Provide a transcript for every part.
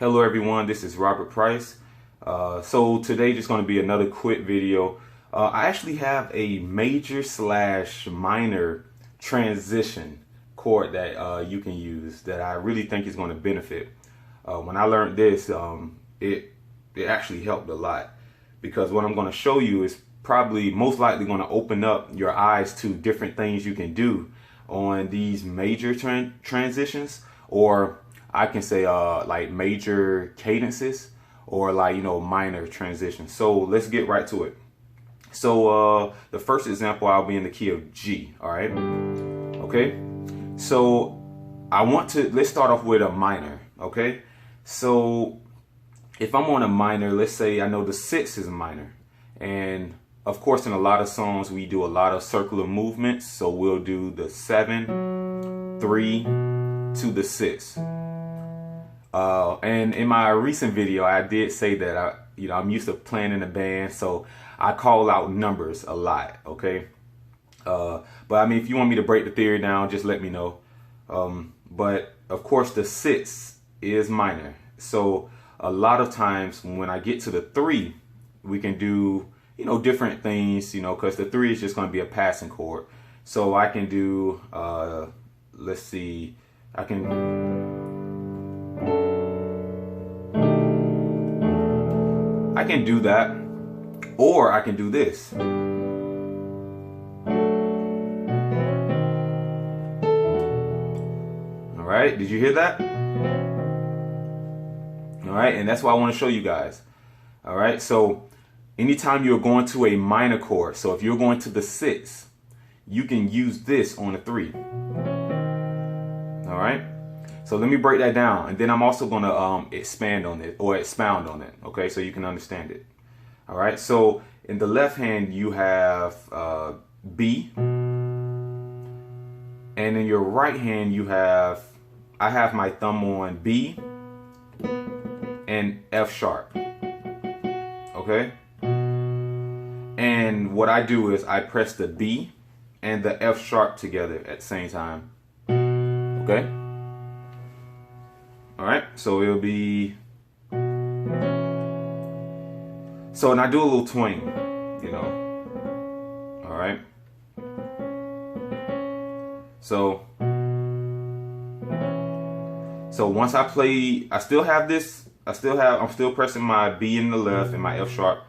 Hello everyone, this is Robert Price. So today just going to be another quick video. I actually have a major / minor transition chord that you can use that I really think is going to benefit. When I learned this, it actually helped a lot, because what I'm going to show you is probably most likely going to open up your eyes to different things you can do on these major transitions, or I can say like major cadences, or like, minor transitions. So let's get right to it. So the first example, I'll be in the key of G. All right. Okay. So let's start off with a minor. Okay. So if I'm on a minor, let's say I know the 6 is a minor, and of course in a lot of songs we do a lot of circular movements. So we'll do the 7, 3 to the 6. And in my recent video, I did say that I'm used to playing in a band, so I call out numbers a lot. Okay, but I mean, if you want me to break the theory down, just let me know. But of course, the 6 is minor, so a lot of times when I get to the 3, we can do different things, because the 3 is just going to be a passing chord. So I can do let's see, I can do that, or I can do this. All right, did you hear that? All right, and that's what I want to show you guys. All right, so anytime you're going to a minor chord, so if you're going to the 6, you can use this on a 3. All right. So let me break that down, and then I'm also going to expand on it, or expound on it, okay, so you can understand it. All right, so in the left hand you have B, and in your right hand I have my thumb on B and F sharp, okay? And what I do is I press the B and the F sharp together at the same time, okay? All right, so it'll be, so, and I do a little twang, all right. So once I play, I'm still pressing my B in the left and my F sharp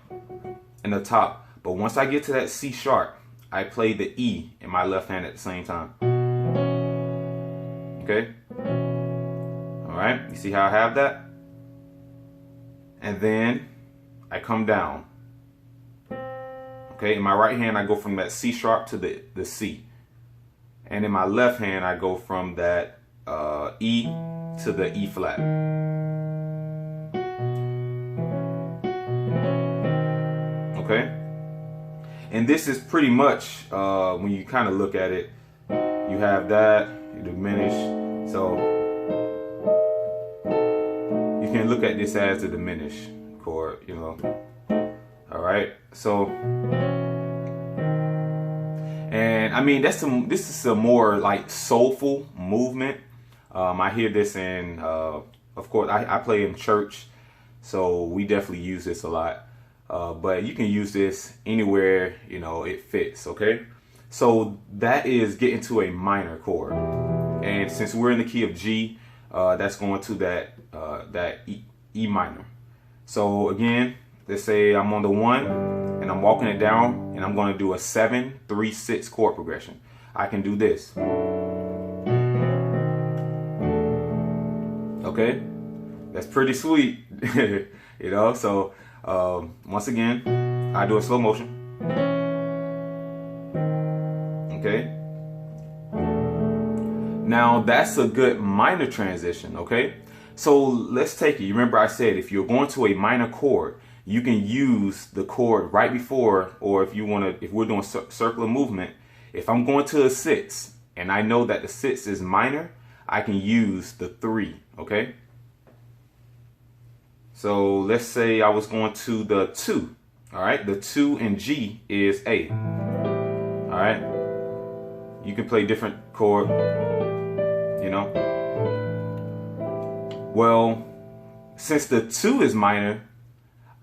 in the top. But once I get to that C sharp, I play the E in my left hand at the same time. Okay. All right, you see how I have that? And then I come down. Okay, in my right hand I go from that C sharp to the C. And in my left hand I go from that E to the E flat. Okay? And this is pretty much, when you kind of look at it, you have that, you diminish. So you can look at this as a diminished chord, All right, so, and I mean this is a more like soulful movement. I hear this in, of course, I play in church, so we definitely use this a lot. But you can use this anywhere it fits. Okay, so that is getting to a minor chord, and since we're in the key of G, that's going to that E minor. So again, let's say I'm on the 1 and I'm walking it down, and I'm going to do a 7, 3, 6 chord progression. I can do this. Okay, that's pretty sweet. So once again, I do a slow motion. Okay, now that's a good minor transition. Okay, so let's take it. You remember I said if you're going to a minor chord, you can use the chord right before, or if we're doing circular movement, if I'm going to a 6 and I know that the 6 is minor, I can use the 3. Okay, so let's say I was going to the 2. All right, the 2 in G is A. All right, you can play different chord, Well, since the 2 is minor,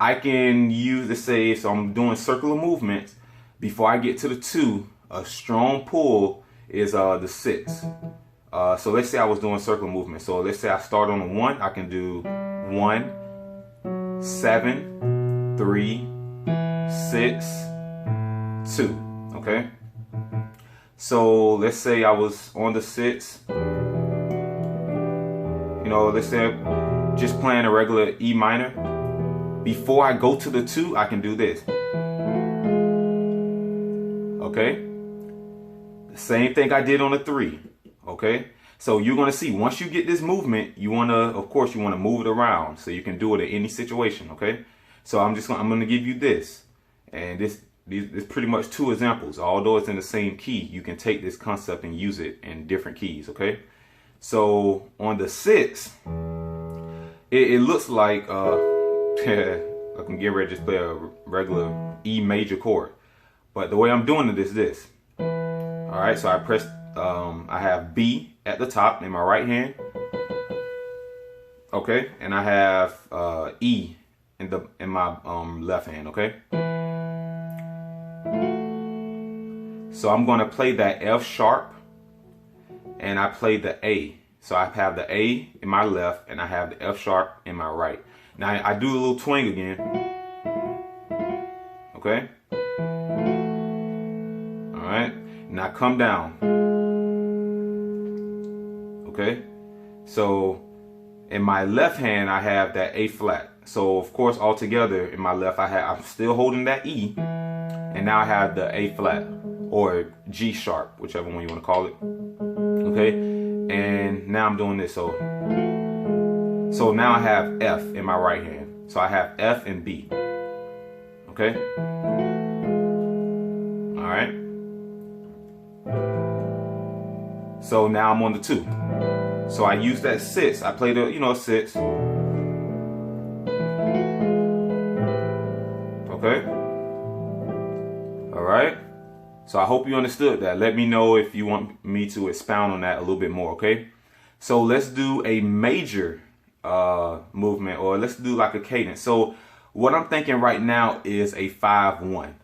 I can use, let's say, so I'm doing circular movements. Before I get to the 2, a strong pull is the 6. So let's say I was doing circular movement. So let's say I start on the 1, I can do 1, 7, 3, 6, 2. Okay. So let's say I was on the 6. You know, let's say I'm just playing a regular E minor. Before I go to the 2, I can do this. Okay? The same thing I did on the 3. Okay? So you're going to see, once you get this movement, you want to, of course, you want to move it around so you can do it in any situation. Okay? So I'm going to give you this. And this is pretty much 2 examples. Although it's in the same key, you can take this concept and use it in different keys. Okay? So on the 6, it looks like I can get ready to just play a regular E major chord. But the way I'm doing it is this. Alright, so I press, I have B at the top in my right hand. Okay, and I have E in my left hand, okay? So I'm going to play that F sharp, and I play the A. So I have the A in my left, and I have the F sharp in my right. Now I do a little twang again. Okay? Alright. Now come down. Okay? So in my left hand I have that A flat. So of course all together in my left I'm still holding that E. And now I have the A flat or G sharp, whichever one you want to call it. Okay? And now I'm doing this. So now I have F in my right hand. So I have F and B. Okay? Alright. So now I'm on the 2. So I use that 6. I play the, 6. Okay? Alright? So I hope you understood that. Let me know if you want me to expound on that a little bit more, okay? So let's do a major movement, or let's do like a cadence. So what I'm thinking right now is a 5-1.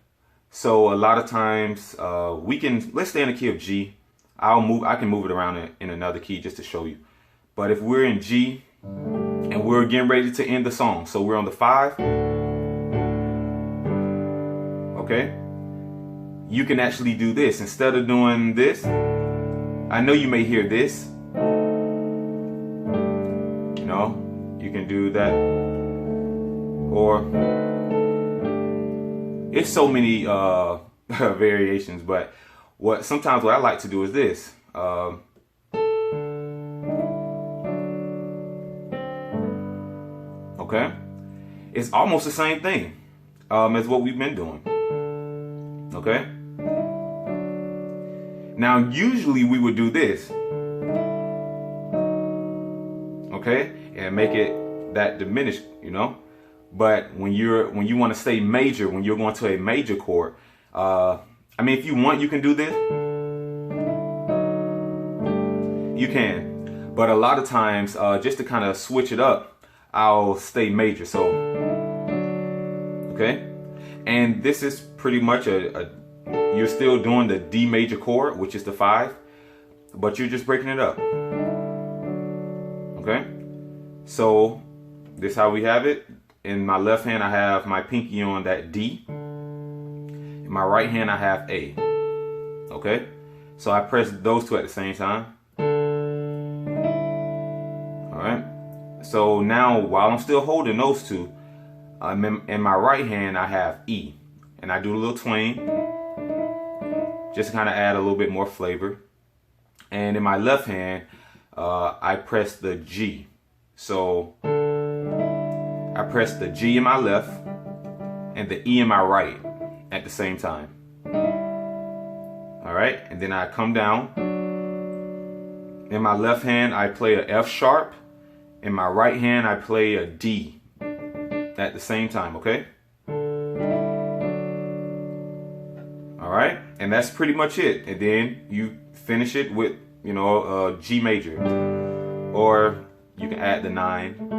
So a lot of times let's stay in the key of G. I can move it around in another key just to show you. But if we're in G and we're getting ready to end the song, so we're on the 5. Okay? You can actually do this instead of doing this. I know you may hear this. You can do that, or it's so many variations. But sometimes what I like to do is this. Okay, it's almost the same thing as what we've been doing. Okay. Now usually we would do this. Okay, and make it that diminished, But when you want to stay major, when you're going to a major chord, I mean, if you want, you can do this. You can, but a lot of times, just to kind of switch it up, I'll stay major. So, okay, and this is pretty much you're still doing the D major chord, which is the 5, but you're just breaking it up. Okay, so this is how we have it. In my left hand I have my pinky on that D. In my right hand I have A. Okay, so I press those 2 at the same time. Alright, so now while I'm still holding those 2, in my right hand I have E, and I do a little twang just to kind of add a little bit more flavor. And in my left hand I press the G. So I press the G in my left and the E in my right at the same time. Alright, and then I come down. In my left hand I play a F sharp. In my right hand I play a D at the same time, okay? Alright, and that's pretty much it. And then you finish it with, G major. Or you can add the 9.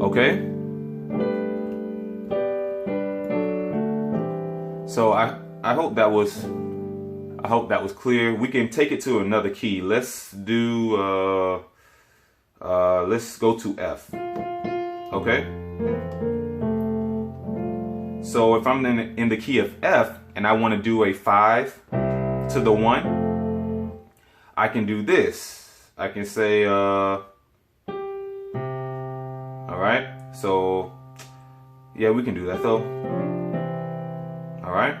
Okay. So I hope that was clear. We can take it to another key. Let's do let's go to F. Okay. So if I'm in the key of F and I want to do a 5 to the 1, I can do this. I can say all right. So yeah, we can do that though. All right.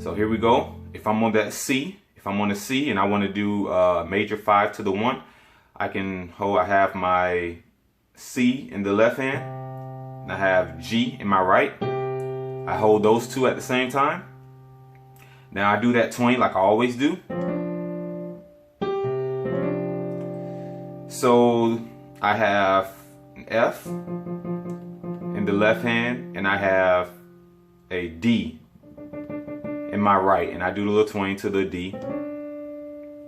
So here we go. If I'm on that C, if I'm on the C and I want to do major 5 to the 1, I have my C in the left hand and I have G in my right. I hold those two at the same time. Now I do that twang like I always do. So I have an F in the left hand and I have a D in my right, and I do the little twang to the D.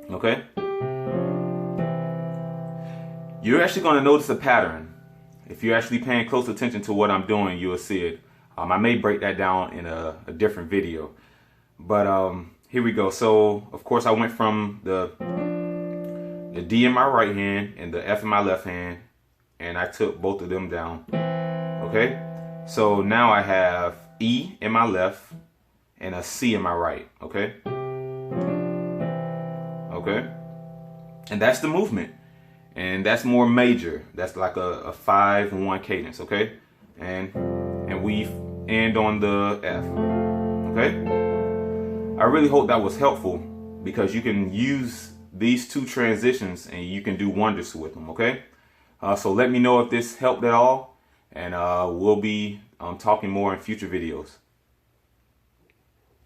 Okay. You're actually going to notice a pattern. If you're actually paying close attention to what I'm doing, you'll see it. I may break that down in a different video, but here we go. So of course I went from the D in my right hand and the F in my left hand, and I took both of them down. Okay. So now I have E in my left and a C in my right. Okay. Okay. And that's the movement. And that's more major. That's like a 5-1 cadence. Okay. And we end on the F. Okay. I really hope that was helpful, because you can use these two transitions and you can do wonders with them. Okay. So let me know if this helped at all, and we'll be talking more in future videos.